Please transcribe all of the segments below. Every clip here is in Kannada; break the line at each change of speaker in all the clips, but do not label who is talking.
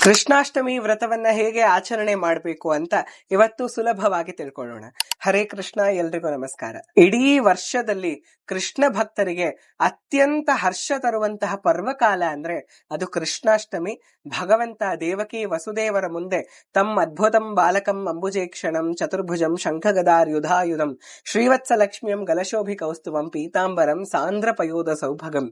ಕೃಷ್ಣಾಷ್ಟಮಿ ವ್ರತವನ್ನ ಹೇಗೆ ಆಚರಣೆ ಮಾಡಬೇಕು ಅಂತ ಇವತ್ತು ಸುಲಭವಾಗಿ ತಿಳ್ಕೊಳ್ಳೋಣ. ಹರೇ ಕೃಷ್ಣ, ಎಲ್ರಿಗೂ ನಮಸ್ಕಾರ. ಇಡೀ ವರ್ಷದಲ್ಲಿ ಕೃಷ್ಣ ಭಕ್ತರಿಗೆ ಅತ್ಯಂತ ಹರ್ಷ ತರುವಂತಹ ಪರ್ವಕಾಲ ಅಂದ್ರೆ ಅದು ಕೃಷ್ಣಾಷ್ಟಮಿ. ಭಗವಂತ ದೇವಕಿ ವಸುದೇವರ ಮುಂದೆ ತಮ್ಮ ಅದ್ಭುತಂ ಬಾಲಕಂ ಅಂಬುಜೇಕ್ಷಣಂ ಚತುರ್ಭುಜಂ ಶಂಖಗದಾರ್ಯುಧಾಯುಧಂ ಶ್ರೀವತ್ಸ ಲಕ್ಷ್ಮಿಯಂ ಗಲಶೋಭಿ ಕೌಸ್ತುವಂ ಪೀತಾಂಬರಂ ಸಾಂದ್ರ ಪಯೋಧ ಸೌಭಗಂ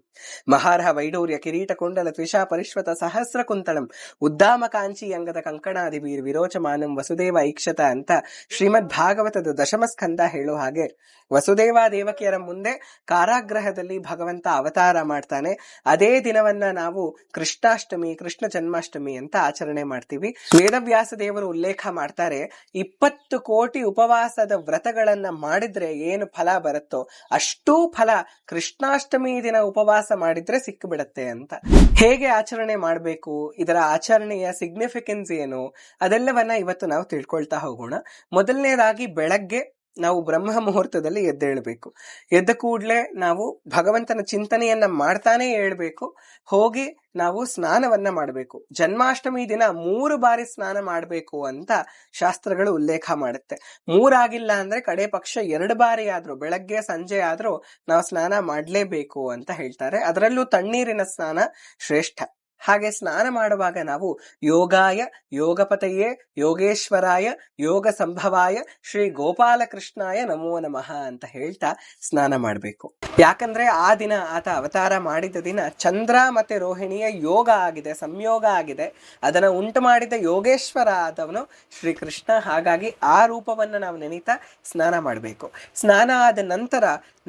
ಮಹಾರ್ಹ ವೈಡೂರ್ಯ ಕಿರೀಟ ಕುಂಡಲ ತ್ವಿಷಾ ಪರಿಶ್ವತ ಸಹಸ್ರ ಕುಂತಳಂ ಉದ್ದಾಮ ಕಾಂಚಿ ಅಂಗದ ಕಂಕಣಾದಿವೀರ್ ವಿರೋಚಮಾನಂ ವಸುದೇವ ಐಕ್ಷತ ಅಂತ ಶ್ರೀಮದ್ ಭಾಗವತದ ದಶಮಸ್ಕಂದ ಹೇಳೋ ಹಾಗೆ ವಸುದೇವ ದೇವಕಿಯರ ಮುಂದೆ ಕಾರಾಗೃಹದಲ್ಲಿ ಭಗವಂತ ಅವತಾರ ಮಾಡ್ತಾನೆ. ಅದೇ ದಿನವನ್ನ ನಾವು ಕೃಷ್ಣಾಷ್ಟಮಿ, ಕೃಷ್ಣ ಜನ್ಮಾಷ್ಟಮಿ ಅಂತ ಆಚರಣೆ ಮಾಡ್ತೀವಿ. ವೇದವ್ಯಾಸ ದೇವರು ಉಲ್ಲೇಖ ಮಾಡ್ತಾರೆ, 20 ಕೋಟಿ ಉಪವಾಸದ ವ್ರತಗಳನ್ನ ಮಾಡಿದ್ರೆ ಏನು ಫಲ ಬರುತ್ತೋ ಅಷ್ಟೂ ಫಲ ಕೃಷ್ಣಾಷ್ಟಮಿ ದಿನ ಉಪವಾಸ ಮಾಡಿದ್ರೆ ಸಿಕ್ಕಿಬಿಡತ್ತೆ ಅಂತ. ಹೇಗೆ ಆಚರಣೆ ಮಾಡಬೇಕು, ಇದರ ಆಚರಣೆಯ ಸಿಗ್ನಿಫಿಕೆನ್ಸ್ ಏನು, ಅದೆಲ್ಲವನ್ನ ಇವತ್ತು ನಾವು ತಿಳ್ಕೊಳ್ತಾ ಹೋಗೋಣ. ಮೊದಲನೇದಾಗಿ ಬೆಳಗ್ಗೆ ನಾವು ಬ್ರಹ್ಮ ಮುಹೂರ್ತದಲ್ಲಿ ಎದ್ದೇಳಬೇಕು. ಎದ್ದ ಕೂಡ್ಲೆ ನಾವು ಭಗವಂತನ ಚಿಂತನೆಯನ್ನ ಮಾಡ್ತಾನೆ ಹೇಳ್ಬೇಕು. ಹೋಗಿ ನಾವು ಸ್ನಾನವನ್ನ ಮಾಡಬೇಕು. ಜನ್ಮಾಷ್ಟಮಿ ದಿನ 3 ಬಾರಿ ಸ್ನಾನ ಮಾಡಬೇಕು ಅಂತ ಶಾಸ್ತ್ರಗಳು ಉಲ್ಲೇಖ ಮಾಡುತ್ತೆ. 3 ಆಗಿಲ್ಲ ಅಂದ್ರೆ ಕಡೆ ಪಕ್ಷ 2 ಬಾರಿ ಆದ್ರೂ, ಬೆಳಗ್ಗೆ ಸಂಜೆ ಆದ್ರೂ ನಾವು ಸ್ನಾನ ಮಾಡ್ಲೇಬೇಕು ಅಂತ ಹೇಳ್ತಾರೆ. ಅದರಲ್ಲೂ ತಣ್ಣೀರಿನ ಸ್ನಾನ ಶ್ರೇಷ್ಠ. ಹಾಗೆ ಸ್ನಾನ ಮಾಡುವಾಗ ನಾವು ಯೋಗಾಯ ಯೋಗಪತಯೇ ಯೋಗೇಶ್ವರಾಯ ಯೋಗ ಸಂಭವಾಯ ಶ್ರೀ ಗೋಪಾಲಕೃಷ್ಣಾಯ ನಮೋ ನಮಃ ಅಂತ ಹೇಳ್ತಾ ಸ್ನಾನ ಮಾಡಬೇಕು. ಯಾಕಂದ್ರೆ ಆ ದಿನ ಆತ ಅವತಾರ ಮಾಡಿದ ದಿನ ಚಂದ್ರ ಮತ್ತೆ ರೋಹಿಣಿಯ ಯೋಗ ಆಗಿದೆ, ಸಂಯೋಗ ಆಗಿದೆ. ಅದನ್ನ ಉಂಟು ಮಾಡಿದ ಯೋಗೇಶ್ವರ ಆದವನು ಶ್ರೀಕೃಷ್ಣ. ಹಾಗಾಗಿ ಆ ರೂಪವನ್ನ ನಾವು ನೆನೀತಾ ಸ್ನಾನ ಮಾಡಬೇಕು. ಸ್ನಾನ ಆದ ನಂತರ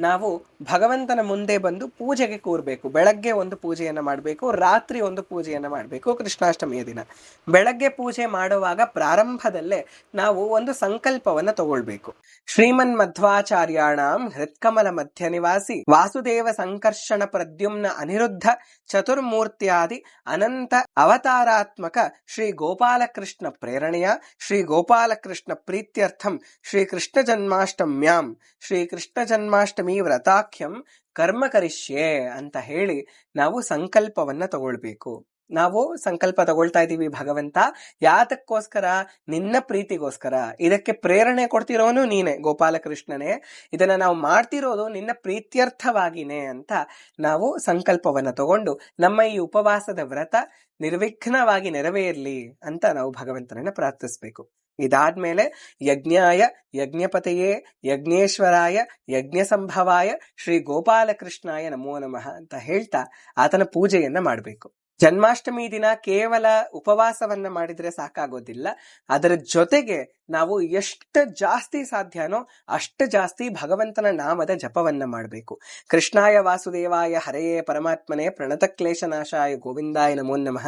ನಾವು ಭಗವಂತನ ಮುಂದೆ ಬಂದು ಪೂಜೆಗೆ ಕೂರ್ಬೇಕು. ಬೆಳಗ್ಗೆ ಒಂದು ಪೂಜೆಯನ್ನ ಮಾಡಬೇಕು, ರಾತ್ರಿ ಒಂದು ಪೂಜೆಯನ್ನ ಮಾಡಬೇಕು. ಕೃಷ್ಣಾಷ್ಟಮಿಯ ದಿನ ಬೆಳಗ್ಗೆ ಪೂಜೆ ಮಾಡುವಾಗ ಪ್ರಾರಂಭದಲ್ಲೇ ನಾವು ಒಂದು ಸಂಕಲ್ಪವನ್ನ ತಗೊಳ್ಬೇಕು. ಶ್ರೀಮನ್ ಮಧ್ವಾಚಾರ್ಯಾಣಾಂ ಹೃತ್ಕಮಲ ಮಧ್ಯ ನಿವಾಸಿ ವಾಸುದೇವ ಸಂಕರ್ಷಣ ಪ್ರದ್ಯುಮ್ನ ಅನಿರುದ್ಧ ಚತುರ್ಮೂರ್ತ್ಯಾದಿ ಅನಂತ ಅವತಾರಾತ್ಮಕ ಶ್ರೀ ಗೋಪಾಲಕೃಷ್ಣ ಪ್ರೇರಣೆಯ ಶ್ರೀ ಗೋಪಾಲಕೃಷ್ಣ ಪ್ರೀತ್ಯರ್ಥಂ ಶ್ರೀ ಕೃಷ್ಣ ಜನ್ಮಾಷ್ಟಮ್ಯಾಂ ಶ್ರೀ ಕೃಷ್ಣ ಜನ್ಮಾಷ್ಟಮಿ ವ್ರತಾಖ್ಯಂ ಕರ್ಮ ಕರಿಷ್ಯೆ ಅಂತ ಹೇಳಿ ನಾವು ಸಂಕಲ್ಪವನ್ನ ತಗೊಳ್ಬೇಕು. ನಾವು ಸಂಕಲ್ಪ ತಗೊಳ್ತಾ ಇದ್ದೀವಿ, ಭಗವಂತ ಯಾತಕ್ಕೋಸ್ಕರ? ನಿನ್ನ ಪ್ರೀತಿಗೋಸ್ಕರ. ಇದಕ್ಕೆ ಪ್ರೇರಣೆ ಕೊಡ್ತಿರೋನು ನೀನೆ, ಗೋಪಾಲಕೃಷ್ಣನೇ. ಇದನ್ನ ನಾವು ಮಾಡ್ತಿರೋದು ನಿನ್ನ ಪ್ರೀತ್ಯರ್ಥವಾಗಿನೇ ಅಂತ ನಾವು ಸಂಕಲ್ಪವನ್ನ ತಗೊಂಡು ನಮ್ಮ ಈ ಉಪವಾಸದ ವ್ರತ ನಿರ್ವಿಘ್ನವಾಗಿ ನೆರವೇರ್ಲಿ ಅಂತ ನಾವು ಭಗವಂತನನ್ನ ಪ್ರಾರ್ಥಿಸ್ಬೇಕು. ಇದಾದ್ಮೇಲೆ ಯಜ್ಞಾಯ ಯಜ್ಞಪತೆಯೇ ಯಜ್ಞೇಶ್ವರಾಯ ಯಜ್ಞ ಸಂಭವಾಯ ಶ್ರೀ ಗೋಪಾಲಕೃಷ್ಣಾಯ ನಮೋ ನಮಃ ಅಂತ ಹೇಳ್ತಾ ಆತನ ಪೂಜೆಯನ್ನ ಮಾಡಬೇಕು. ಜನ್ಮಾಷ್ಟಮಿ ದಿನ ಕೇವಲ ಉಪವಾಸವನ್ನ ಮಾಡಿದ್ರೆ ಸಾಕಾಗೋದಿಲ್ಲ. ಅದರ ಜೊತೆಗೆ ನಾವು ಎಷ್ಟು ಜಾಸ್ತಿ ಸಾಧ್ಯನೋ ಅಷ್ಟು ಜಾಸ್ತಿ ಭಗವಂತನ ನಾಮದ ಜಪವನ್ನ ಮಾಡಬೇಕು. ಕೃಷ್ಣಾಯ ವಾಸುದೇವಾಯ ಹರೆಯೇ ಪರಮಾತ್ಮನೇ ಪ್ರಣತ ಕ್ಲೇಶನಾಶಾಯ ಗೋವಿಂದಾಯ ನಮೋ ನಮಃ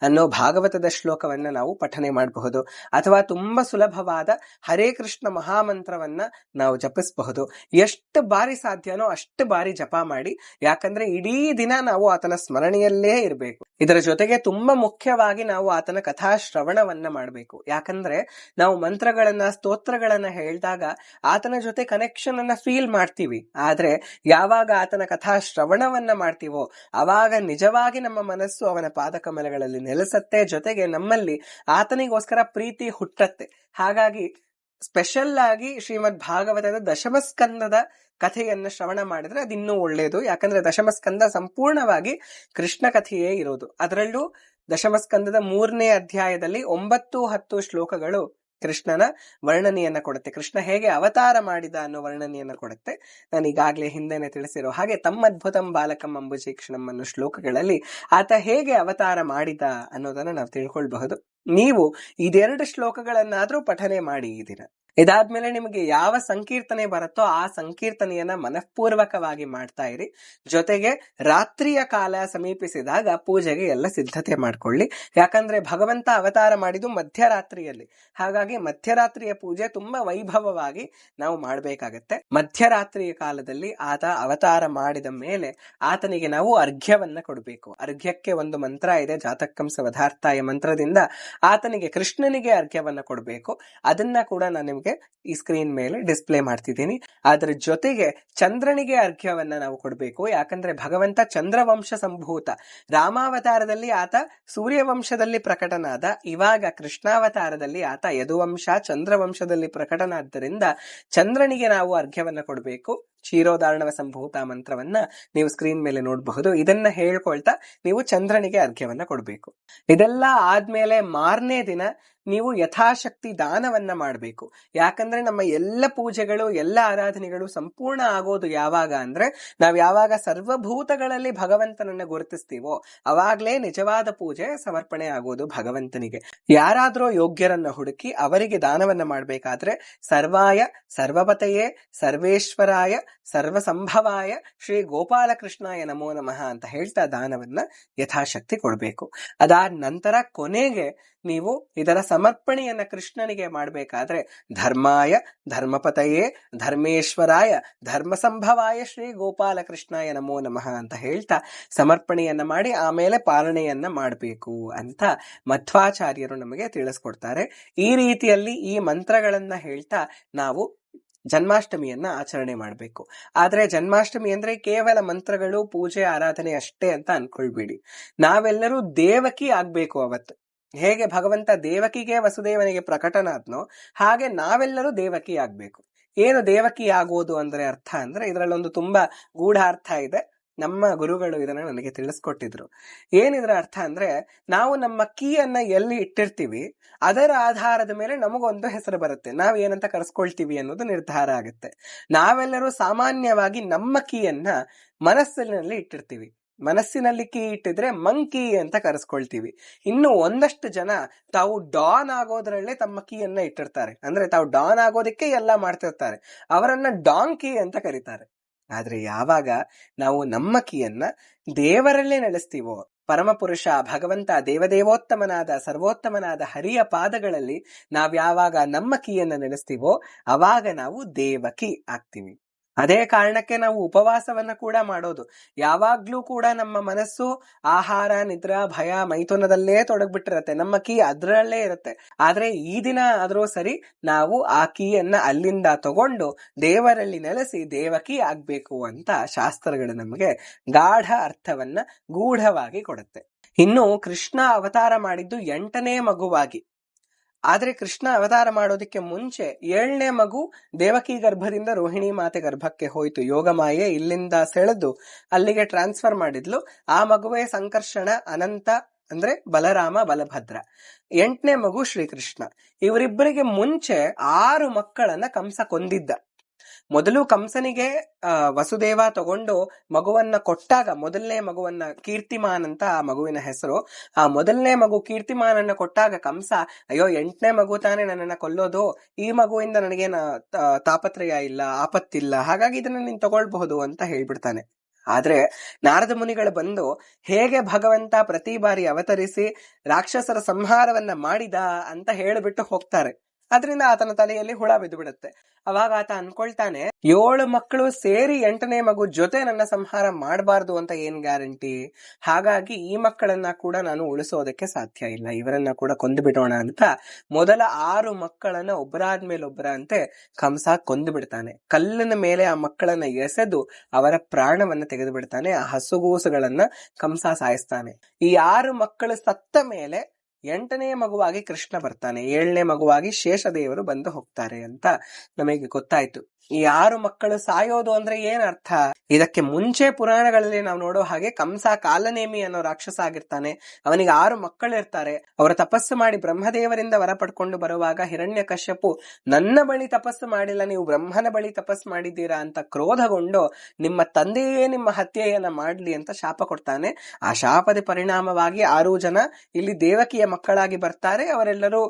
ಅನ್ನೋ ಭಾಗವತದ ಶ್ಲೋಕವನ್ನ ನಾವು ಪಠನೆ ಮಾಡಬಹುದು. ಅಥವಾ ತುಂಬಾ ಸುಲಭವಾದ ಹರೇ ಕೃಷ್ಣ ಮಹಾಮಂತ್ರವನ್ನ ನಾವು ಜಪಿಸಬಹುದು. ಎಷ್ಟು ಬಾರಿ ಸಾಧ್ಯನೋ ಅಷ್ಟು ಬಾರಿ ಜಪ ಮಾಡಿ. ಯಾಕಂದ್ರೆ ಇಡೀ ದಿನ ನಾವು ಆತನ ಸ್ಮರಣೆಯಲ್ಲೇ ಇರಬೇಕು. ಇದರ ಜೊತೆಗೆ ತುಂಬಾ ಮುಖ್ಯವಾಗಿ ನಾವು ಆತನ ಕಥಾ ಶ್ರವಣವನ್ನ ಮಾಡಬೇಕು. ಯಾಕಂದ್ರೆ ನಾವು ಮಂತ್ರಗಳನ್ನ ಸ್ತೋತ್ರಗಳನ್ನ ಹೇಳಿದಾಗ ಆತನ ಜೊತೆ ಕನೆಕ್ಷನ್ ಅನ್ನ ಫೀಲ್ ಮಾಡ್ತೀವಿ. ಆದ್ರೆ ಯಾವಾಗ ಆತನ ಕಥಾ ಶ್ರವಣವನ್ನ ಮಾಡ್ತೀವೋ ಅವಾಗ ನಿಜವಾಗಿ ನಮ್ಮ ಮನಸ್ಸು ಅವನ ಪಾದಕಮಲಗಳಲ್ಲಿ ನೆಲೆಸತ್ತೆ. ಜೊತೆಗೆ ನಮ್ಮಲ್ಲಿ ಆತನಿಗೋಸ್ಕರ ಪ್ರೀತಿ ಹುಟ್ಟತ್ತೆ. ಹಾಗಾಗಿ ಸ್ಪೆಷಲ್ ಆಗಿ ಶ್ರೀಮದ್ ಭಾಗವತದ ದಶಮಸ್ಕಂದದ ಕಥೆಯನ್ನ ಶ್ರವಣ ಮಾಡಿದ್ರೆ ಅದಿನ್ನೂ ಒಳ್ಳೇದು. ಯಾಕಂದ್ರೆ ದಶಮಸ್ಕಂದ ಸಂಪೂರ್ಣವಾಗಿ ಕೃಷ್ಣ ಕಥೆಯೇ ಇರೋದು. ಅದರಲ್ಲೂ ದಶಮಸ್ಕಂದದ 3ನೇ ಅಧ್ಯಾಯದಲ್ಲಿ 9-10 ಶ್ಲೋಕಗಳು ಕೃಷ್ಣನ ವರ್ಣನೆಯನ್ನ ಕೊಡುತ್ತೆ. ಕೃಷ್ಣ ಹೇಗೆ ಅವತಾರ ಮಾಡಿದ ಅನ್ನೋ ವರ್ಣನೆಯನ್ನ ಕೊಡುತ್ತೆ. ನಾನು ಈಗಾಗ್ಲೇ ಹಿಂದೆನೆ ತಿಳಿಸಿರೋ ಹಾಗೆ ತಮ್ಮ ಅದ್ಭುತಂ ಬಾಲಕಂ ಅಂಬುಜೇಕ್ಷಣಂ ಅನ್ನೋ ಶ್ಲೋಕಗಳಲ್ಲಿ ಆತ ಹೇಗೆ ಅವತಾರ ಮಾಡಿದ ಅನ್ನೋದನ್ನ ನಾವು ತಿಳ್ಕೊಳ್ಬಹುದು. ನೀವು ಇದೆರಡು ಶ್ಲೋಕಗಳನ್ನಾದ್ರೂ ಪಠನೆ ಮಾಡಿ ಈ ದಿನ. ಇದಾದ್ಮೇಲೆ ನಿಮಗೆ ಯಾವ ಸಂಕೀರ್ತನೆ ಬರುತ್ತೋ ಆ ಸಂಕೀರ್ತನೆಯನ್ನ ಮನಃಪೂರ್ವಕವಾಗಿ ಮಾಡ್ತಾ ಇರಿ. ಜೊತೆಗೆ ರಾತ್ರಿಯ ಕಾಲ ಸಮೀಪಿಸಿದಾಗ ಪೂಜೆಗೆ ಎಲ್ಲ ಸಿದ್ಧತೆ ಮಾಡ್ಕೊಳ್ಳಿ. ಯಾಕಂದ್ರೆ ಭಗವಂತ ಅವತಾರ ಮಾಡಿದ್ದು ಮಧ್ಯರಾತ್ರಿಯಲ್ಲಿ. ಹಾಗಾಗಿ ಮಧ್ಯರಾತ್ರಿಯ ಪೂಜೆ ತುಂಬಾ ವೈಭವವಾಗಿ ನಾವು ಮಾಡ್ಬೇಕಾಗತ್ತೆ. ಮಧ್ಯರಾತ್ರಿಯ ಕಾಲದಲ್ಲಿ ಆತ ಅವತಾರ ಮಾಡಿದ ಮೇಲೆ ಆತನಿಗೆ ನಾವು ಅರ್ಘ್ಯವನ್ನ ಕೊಡಬೇಕು. ಅರ್ಘ್ಯಕ್ಕೆ ಒಂದು ಮಂತ್ರ ಇದೆ, ಜಾತಕಂ ಸವಧಾರ್ಥಾಯ ಮಂತ್ರದಿಂದ ಆತನಿಗೆ ಕೃಷ್ಣನಿಗೆ ಅರ್ಘ್ಯವನ್ನ ಕೊಡಬೇಕು. ಅದನ್ನ ಕೂಡ ನಾನು ನಿಮಗೆ ಈ ಸ್ಕ್ರೀನ್ ಮೇಲೆ ಡಿಸ್ಪ್ಲೇ ಮಾಡ್ತಿದ್ದೀನಿ. ಅದರ ಜೊತೆಗೆ ಚಂದ್ರನಿಗೆ ಅರ್ಘ್ಯವನ್ನ ನಾವು ಕೊಡಬೇಕು. ಯಾಕಂದ್ರೆ ಭಗವಂತ ಚಂದ್ರವಂಶ ಸಂಭೂತ. ರಾಮಾವತಾರದಲ್ಲಿ ಆತ ಸೂರ್ಯವಂಶದಲ್ಲಿ ಪ್ರಕಟನಾದ, ಇವಾಗ ಕೃಷ್ಣಾವತಾರದಲ್ಲಿ ಆತ ಯದುವಂಶ ಚಂದ್ರವಂಶದಲ್ಲಿ ಪ್ರಕಟನಾದ್ದರಿಂದ ಚಂದ್ರನಿಗೆ ನಾವು ಅರ್ಘ್ಯವನ್ನ ಕೊಡಬೇಕು. ಕ್ಷೀರೋದಾರ್ಣವ ಸಂಭೂತ ಮಂತ್ರವನ್ನ ನೀವು ಸ್ಕ್ರೀನ್ ಮೇಲೆ ನೋಡಬಹುದು. ಇದನ್ನ ಹೇಳ್ಕೊಳ್ತಾ ನೀವು ಚಂದ್ರನಿಗೆ ಅರ್ಘ್ಯವನ್ನ ಕೊಡಬೇಕು. ಇದೆಲ್ಲ ಆದ್ಮೇಲೆ ಮಾರನೇ ದಿನ ನೀವು ಯಥಾಶಕ್ತಿ ದಾನವನ್ನ ಮಾಡಬೇಕು. ಯಾಕಂದ್ರೆ ನಮ್ಮ ಎಲ್ಲ ಪೂಜೆಗಳು ಎಲ್ಲ ಆರಾಧನೆಗಳು ಸಂಪೂರ್ಣ ಆಗೋದು ಯಾವಾಗ ಅಂದ್ರೆ ನಾವ್ ಯಾವಾಗ ಸರ್ವಭೂತಗಳಲ್ಲಿ ಭಗವಂತನನ್ನ ಗುರುತಿಸ್ತೀವೋ ಅವಾಗ್ಲೇ ನಿಜವಾದ ಪೂಜೆ ಸಮರ್ಪಣೆ ಆಗೋದು ಭಗವಂತನಿಗೆ. ಯಾರಾದ್ರೂ ಯೋಗ್ಯರನ್ನ ಹುಡುಕಿ ಅವರಿಗೆ ದಾನವನ್ನ ಮಾಡ್ಬೇಕಾದ್ರೆ ಸರ್ವಾಯ ಸರ್ವಪತಯೇ ಸರ್ವೇಶ್ವರಾಯ ಸರ್ವಸಂಭವಾಯ ಶ್ರೀ ಗೋಪಾಲಕೃಷ್ಣಾಯ ನಮೋ ನಮಃ ಅಂತ ಹೇಳ್ತಾ ದಾನವನ್ನ ಯಥಾಶಕ್ತಿ ಕೊಡ್ಬೇಕು. ಅದಾದ ನಂತರ ಕೊನೆಗೆ ನೀವು ಇದರ ಸಮರ್ಪಣೆಯನ್ನ ಕೃಷ್ಣನಿಗೆ ಮಾಡಬೇಕಾದ್ರೆ ಧರ್ಮಾಯ ಧರ್ಮಪತಯೇ ಧರ್ಮೇಶ್ವರಾಯ ಧರ್ಮಸಂಭವಾಯ ಶ್ರೀ ಗೋಪಾಲಕೃಷ್ಣಾಯ ನಮೋ ನಮಃ ಅಂತ ಹೇಳ್ತಾ ಸಮರ್ಪಣೆಯನ್ನ ಮಾಡಿ ಆಮೇಲೆ ಪಾಲನೆಯನ್ನ ಮಾಡಬೇಕು ಅಂತ ಮಧ್ವಾಚಾರ್ಯರು ನಮಗೆ ತಿಳಿಸ್ಕೊಡ್ತಾರೆ. ಈ ರೀತಿಯಲ್ಲಿ ಈ ಮಂತ್ರಗಳನ್ನ ಹೇಳ್ತಾ ನಾವು ಜನ್ಮಾಷ್ಟಮಿಯನ್ನ ಆಚರಣೆ ಮಾಡಬೇಕು. ಆದ್ರೆ ಜನ್ಮಾಷ್ಟಮಿ ಅಂದ್ರೆ ಕೇವಲ ಮಂತ್ರಗಳು ಪೂಜೆ ಆರಾಧನೆ ಅಷ್ಟೇ ಅಂತ ಅನ್ಕೊಳ್ಬೇಡಿ. ನಾವೆಲ್ಲರೂ ದೇವಕಿ ಆಗ್ಬೇಕು ಅವತ್ತು. ಹೇಗೆ ಭಗವಂತ ದೇವಕಿಗೆ ವಸುದೇವನಿಗೆ ಪ್ರಕಟನಾದ್ನೋ ಹಾಗೆ ನಾವೆಲ್ಲರೂ ದೇವಕಿ ಆಗ್ಬೇಕು. ಏನು ದೇವಕಿ ಆಗೋದು ಅಂದ್ರೆ ಅರ್ಥ ಅಂದ್ರೆ ಇದರಲ್ಲೊಂದು ತುಂಬಾ ಗೂಢ ಅರ್ಥ ಇದೆ. ನಮ್ಮ ಗುರುಗಳು ಇದನ್ನ ನನಗೆ ತಿಳಿಸ್ಕೊಟ್ಟಿದ್ರು. ಏನಿದ್ರ ಅರ್ಥ ಅಂದ್ರೆ ನಾವು ನಮ್ಮ ಕೀಯನ್ನ ಎಲ್ಲಿ ಇಟ್ಟಿರ್ತೀವಿ ಅದರ ಆಧಾರದ ಮೇಲೆ ನಮಗೊಂದು ಹೆಸರು ಬರುತ್ತೆ. ನಾವ್ ಏನಂತ ಕರೆಸ್ಕೊಳ್ತೀವಿ ಅನ್ನೋದು ನಿರ್ಧಾರ ಆಗುತ್ತೆ. ನಾವೆಲ್ಲರೂ ಸಾಮಾನ್ಯವಾಗಿ ನಮ್ಮ ಕೀಯನ್ನ ಮನಸ್ಸಿನಲ್ಲಿ ಇಟ್ಟಿರ್ತೀವಿ. ಮನಸ್ಸಿನಲ್ಲಿ ಕೀ ಇಟ್ಟಿದ್ರೆ ಮಂಕಿ ಅಂತ ಕರೆಸ್ಕೊಳ್ತೀವಿ. ಇನ್ನು ಒಂದಷ್ಟು ಜನ ತಾವು ಡಾನ್ ಆಗೋದ್ರಲ್ಲೇ ತಮ್ಮ ಕೀಯನ್ನ ಇಟ್ಟಿರ್ತಾರೆ. ಅಂದ್ರೆ ತಾವು ಡಾನ್ ಆಗೋದಕ್ಕೆ ಎಲ್ಲ ಮಾಡ್ತಿರ್ತಾರೆ. ಅವರನ್ನ ಡಾಂಕಿ ಅಂತ ಕರೀತಾರೆ. ಆದ್ರೆ ಯಾವಾಗ ನಾವು ನಮ್ಮ ಕೀಯನ್ನ ದೇವರಲ್ಲೇ ನೆಲೆಸ್ತೀವೋ, ಪರಮಪುರುಷ ಭಗವಂತ ದೇವದೇವೋತ್ತಮನಾದ ಸರ್ವೋತ್ತಮನಾದ ಹರಿಯ ಪಾದಗಳಲ್ಲಿ ನಾವ್ಯಾವಾಗ ನಮ್ಮ ಕೀಯನ್ನ ನೆಲೆಸ್ತೀವೋ ಅವಾಗ ನಾವು ದೇವಕಿ ಆಗ್ತೀವಿ. ಅದೇ ಕಾರಣಕ್ಕೆ ನಾವು ಉಪವಾಸವನ್ನ ಕೂಡ ಮಾಡೋದು. ಯಾವಾಗ್ಲೂ ಕೂಡ ನಮ್ಮ ಮನಸ್ಸು ಆಹಾರ ನಿದ್ರಾ ಭಯ ಮೈಥುನದಲ್ಲೇ ತೊಡಗ್ಬಿಟ್ಟಿರತ್ತೆ. ನಮ್ಮ ಕೀ ಅದ್ರಲ್ಲೇ ಇರುತ್ತೆ. ಆದ್ರೆ ಈ ದಿನ ಆದ್ರೂ ಸರಿ ನಾವು ಆ ಕೀಯನ್ನ ಅಲ್ಲಿಂದ ತಗೊಂಡು ದೇವರಲ್ಲಿ ನೆಲೆಸಿ ದೇವಕಿ ಆಗ್ಬೇಕು ಅಂತ ಶಾಸ್ತ್ರಗಳು ನಮಗೆ ಗಾಢ ಅರ್ಥವನ್ನ ಗೂಢವಾಗಿ ಕೊಡುತ್ತೆ. ಇನ್ನು ಕೃಷ್ಣ ಅವತಾರ ಮಾಡಿದ್ದು 8ನೇ ಮಗುವಾಗಿ. ಆದ್ರೆ ಕೃಷ್ಣ ಅವತಾರ ಮಾಡೋದಕ್ಕೆ ಮುಂಚೆ 7ನೇ ಮಗು ದೇವಕಿ ಗರ್ಭದಿಂದ ರೋಹಿಣಿ ಮಾತೆ ಗರ್ಭಕ್ಕೆ ಹೋಯ್ತು. ಯೋಗಮಾಯೆ ಇಲ್ಲಿಂದ ಸೆಳೆದು ಅಲ್ಲಿಗೆ ಟ್ರಾನ್ಸ್ಫರ್ ಮಾಡಿದ್ಲು. ಆ ಮಗುವೇ ಸಂಕರ್ಷಣ, ಅನಂತ ಅಂದ್ರೆ ಬಲರಾಮ, ಬಲಭದ್ರ. 8ನೇ ಮಗು ಶ್ರೀಕೃಷ್ಣ. ಇವರಿಬ್ಬರಿಗೆ ಮುಂಚೆ 6 ಮಕ್ಕಳನ್ನ ಕಂಸ ಕೊಂದಿದ್ದ. ಮೊದಲು ಕಂಸನಿಗೆ ವಸುದೇವ ತಗೊಂಡು ಮಗುವನ್ನ ಕೊಟ್ಟಾಗ, ಮೊದಲನೇ ಮಗುವನ್ನ ಕೀರ್ತಿಮಾನ್ ಅಂತ ಆ ಮಗುವಿನ ಹೆಸರು, ಆ ಮೊದಲನೇ ಮಗು ಕೀರ್ತಿಮಾನನ್ನ ಕೊಟ್ಟಾಗ ಕಂಸ, ಅಯ್ಯೋ 8ನೇ ಮಗು ತಾನೇ ನನ್ನನ್ನ ಕೊಲ್ಲೋದು, ಈ ಮಗುವಿಂದ ನನಗೇನ ತಾಪತ್ರಯ ಇಲ್ಲ, ಆಪತ್ತಿಲ್ಲ, ಹಾಗಾಗಿ ಇದನ್ನ ನೀನ್ ತಗೊಳ್ಬಹುದು ಅಂತ ಹೇಳ್ಬಿಡ್ತಾನೆ. ಆದ್ರೆ ನಾರದ ಮುನಿಗಳು ಬಂದು ಹೇಗೆ ಭಗವಂತ ಪ್ರತಿ ಬಾರಿ ಅವತರಿಸಿ ರಾಕ್ಷಸರ ಸಂಹಾರವನ್ನ ಮಾಡಿದ ಅಂತ ಹೇಳಿಬಿಟ್ಟು ಹೋಗ್ತಾರೆ. ಅದರಿಂದ ಆತನ ತಲೆಯಲ್ಲಿ ಹುಳ ಬಿದ್ದು ಬಿಡುತ್ತೆ. ಅವಾಗ ಆತ ಅನ್ಕೊಳ್ತಾನೆ, 7 ಮಕ್ಕಳು ಸೇರಿ 8ನೇ ಮಗು ಜೊತೆ ನನ್ನ ಸಂಹಾರ ಮಾಡಬಾರ್ದು ಅಂತ ಏನ್ ಗ್ಯಾರಂಟಿ? ಹಾಗಾಗಿ ಈ ಮಕ್ಕಳನ್ನ ಕೂಡ ನಾನು ಉಳಿಸೋದಕ್ಕೆ ಸಾಧ್ಯ ಇಲ್ಲ, ಇವರನ್ನ ಕೂಡ ಕೊಂದು ಬಿಡೋಣ ಅಂತ ಮೊದಲ 6 ಮಕ್ಕಳನ್ನ ಒಬ್ಬರಾದ್ಮೇಲೆ ಒಬ್ಬರಂತೆ ಕಂಸ ಕೊಂದು ಬಿಡ್ತಾನೆ. ಕಲ್ಲಿನ ಮೇಲೆ ಆ ಮಕ್ಕಳನ್ನ ಎಸೆದು ಅವರ ಪ್ರಾಣವನ್ನ ತೆಗೆದು ಬಿಡ್ತಾನೆ. ಆ ಹಸುಗೂಸುಗಳನ್ನ ಕಂಸ ಸಾಯಿಸ್ತಾನೆ. ಈ 6 ಮಕ್ಕಳು ಸತ್ತ ಮೇಲೆ 8ನೇ ಮಗುವಾಗಿ ಕೃಷ್ಣ ಬರ್ತಾನೆ. 7ನೇ ಮಗುವಾಗಿ ಶೇಷದೇವರು ಬಂದು ಹೋಗ್ತಾರೆ ಅಂತ ನಮಗೆ ಗೊತ್ತಾಯ್ತು. ಈ 6 ಮಕ್ಕಳು ಸಾಯೋದು ಅಂದ್ರೆ ಏನ್ ಅರ್ಥ? ಇದಕ್ಕೆ ಮುಂಚೆ ಪುರಾಣಗಳಲ್ಲಿ ನಾವು ನೋಡೋ ಹಾಗೆ ಕಂಸ ಕಾಲನೇಮಿ ಅನ್ನೋ ರಾಕ್ಷಸ ಆಗಿರ್ತಾನೆ. ಅವನಿಗೆ 6 ಮಕ್ಕಳಿರ್ತಾರೆ. ಅವರ ತಪಸ್ಸು ಮಾಡಿ ಬ್ರಹ್ಮದೇವರಿಂದ ವರ ಪಡ್ಕೊಂಡು ಬರುವಾಗ ಹಿರಣ್ಯಕಶ್ಯಪು, ನನ್ನ ಬಳಿ ತಪಸ್ಸು ಮಾಡಿಲ್ಲ, ನೀವು ಬ್ರಹ್ಮನ ಬಳಿ ತಪಸ್ಸು ಮಾಡಿದ್ದೀರಾ ಅಂತ ಕ್ರೋಧಗೊಂಡು ನಿಮ್ಮ ತಂದೆಯೇ ನಿಮ್ಮ ಹತ್ಯೆಯನ್ನ ಮಾಡ್ಲಿ ಅಂತ ಶಾಪ ಕೊಡ್ತಾನೆ. ಆ ಶಾಪದ ಪರಿಣಾಮವಾಗಿ 6 ಜನ ಇಲ್ಲಿ ದೇವಕಿಯ ಮಕ್ಕಳಾಗಿ ಬರ್ತಾರೆ. ಅವರೆಲ್ಲರೂ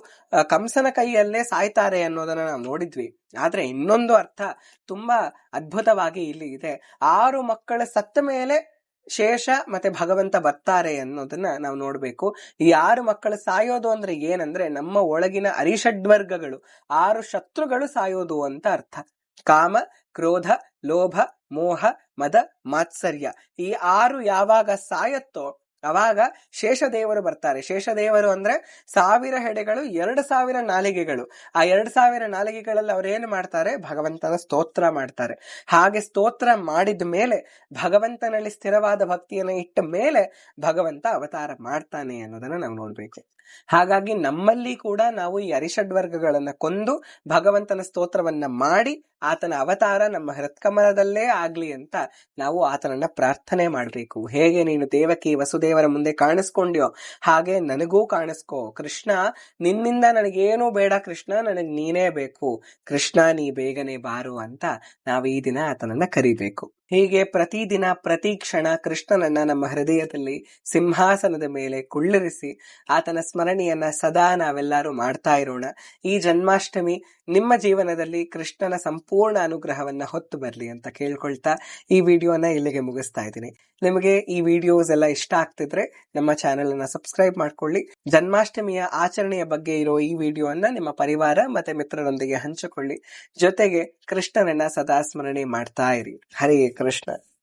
ಕಂಸನ ಕೈಯಲ್ಲೇ ಸಾಯ್ತಾರೆ ಅನ್ನೋದನ್ನ ನಾವು ನೋಡಿದ್ವಿ. ಆದ್ರೆ ಇನ್ನೊಂದು ಅರ್ಥ ತುಂಬಾ ಅದ್ಭುತವಾಗಿ ಇಲ್ಲಿ ಇದೆ. 6 ಮಕ್ಕಳ ಸತ್ತ ಮೇಲೆ ಶೇಷ ಮತ್ತೆ ಭಗವಂತ ಬರ್ತಾರೆ ಅನ್ನೋದನ್ನ ನಾವು ನೋಡ್ಬೇಕು. ಈ 6 ಮಕ್ಕಳು ಸಾಯೋದು ಅಂದ್ರೆ ಏನಂದ್ರೆ ನಮ್ಮ ಒಳಗಿನ ಅರಿಷಡ್ವರ್ಗಗಳು 6 ಶತ್ರುಗಳು ಸಾಯೋದು ಅಂತ ಅರ್ಥ. ಕಾಮ, ಕ್ರೋಧ, ಲೋಭ, ಮೋಹ, ಮದ, ಮಾತ್ಸರ್ಯ ಈ 6 ಯಾವಾಗ ಸಾಯತ್ತೋ ಅವಾಗ ಶೇಷದೇವರು ಬರ್ತಾರೆ. ಶೇಷದೇವರು ಅಂದ್ರೆ 1000 ಹೆಡೆಗಳು, 2000 ನಾಲಿಗೆಗಳು. ಆ 2000 ನಾಲಿಗೆಗಳಲ್ಲಿ ಅವ್ರೇನು ಮಾಡ್ತಾರೆ, ಭಗವಂತನ ಸ್ತೋತ್ರ ಮಾಡ್ತಾರೆ. ಹಾಗೆ ಸ್ತೋತ್ರ ಮಾಡಿದ ಮೇಲೆ, ಭಗವಂತನಲ್ಲಿ ಸ್ಥಿರವಾದ ಭಕ್ತಿಯನ್ನ ಇಟ್ಟ ಮೇಲೆ ಭಗವಂತ ಅವತಾರ ಮಾಡ್ತಾನೆ ಅನ್ನೋದನ್ನ ನಾವು ನೋಡ್ಬೇಕು. ಹಾಗಾಗಿ ನಮ್ಮಲ್ಲಿ ಕೂಡ ನಾವು ಈ ಅರಿಷಡ್ವರ್ಗಗಳನ್ನ ಕೊಂದು ಭಗವಂತನ ಸ್ತೋತ್ರವನ್ನ ಮಾಡಿ ಆತನ ಅವತಾರ ನಮ್ಮ ಹೃತ್ಕಮಲದಲ್ಲೇ ಆಗ್ಲಿ ಅಂತ ನಾವು ಆತನನ್ನ ಪ್ರಾರ್ಥನೆ ಮಾಡ್ಬೇಕು. ಹೇಗೆ ನೀನು ದೇವಕಿ ವಸುದೇವರ ಮುಂದೆ ಕಾಣಿಸ್ಕೊಂಡ್ಯೋ ಹಾಗೆ ನನಗೂ ಕಾಣಿಸ್ಕೋ ಕೃಷ್ಣ, ನಿನ್ನಿಂದ ನನಗೇನೂ ಬೇಡ ಕೃಷ್ಣ, ನನಗ್ ನೀನೇ ಬೇಕು ಕೃಷ್ಣ, ನೀ ಬೇಗನೆ ಬಾರು ಅಂತ ನಾವು ಈ ದಿನ ಆತನನ್ನ ಕರಿಬೇಕು. ಹೀಗೆ ಪ್ರತಿದಿನ ಪ್ರತಿ ಕ್ಷಣ ಕೃಷ್ಣನನ್ನ ನಮ್ಮ ಹೃದಯದಲ್ಲಿ ಸಿಂಹಾಸನದ ಮೇಲೆ ಕುಳ್ಳಿರಿಸಿ ಆತನ ಸ್ಮರಣೆಯನ್ನ ಸದಾ ನಾವೆಲ್ಲರೂ ಮಾಡ್ತಾ ಇರೋಣ. ಈ ಜನ್ಮಾಷ್ಟಮಿ ನಿಮ್ಮ ಜೀವನದಲ್ಲಿ ಕೃಷ್ಣನ ಸಂಪೂರ್ಣ ಅನುಗ್ರಹವನ್ನ ಹೊತ್ತು ಬರ್ಲಿ ಅಂತ ಕೇಳ್ಕೊಳ್ತಾ ಈ ವಿಡಿಯೋನ ಇಲ್ಲಿಗೆ ಮುಗಿಸ್ತಾ ಇದ್ದೀನಿ. ನಿಮಗೆ ಈ ವಿಡಿಯೋಸ್ ಎಲ್ಲ ಇಷ್ಟ ಆಗ್ತಿದ್ರೆ ನಮ್ಮ ಚಾನೆಲ್ ಅನ್ನ ಸಬ್ಸ್ಕ್ರೈಬ್ ಮಾಡ್ಕೊಳ್ಳಿ. ಜನ್ಮಾಷ್ಟಮಿಯ ಆಚರಣೆಯ ಬಗ್ಗೆ ಇರೋ ಈ ವಿಡಿಯೋನ ನಿಮ್ಮ ಪರಿವಾರ ಮತ್ತೆ ಮಿತ್ರರೊಂದಿಗೆ ಹಂಚಿಕೊಳ್ಳಿ. ಜೊತೆಗೆ ಕೃಷ್ಣನನ್ನ ಸದಾ ಸ್ಮರಣೆ ಮಾಡ್ತಾ ಇರಿ. ಹರೇ ಕೃಷ್ಣ.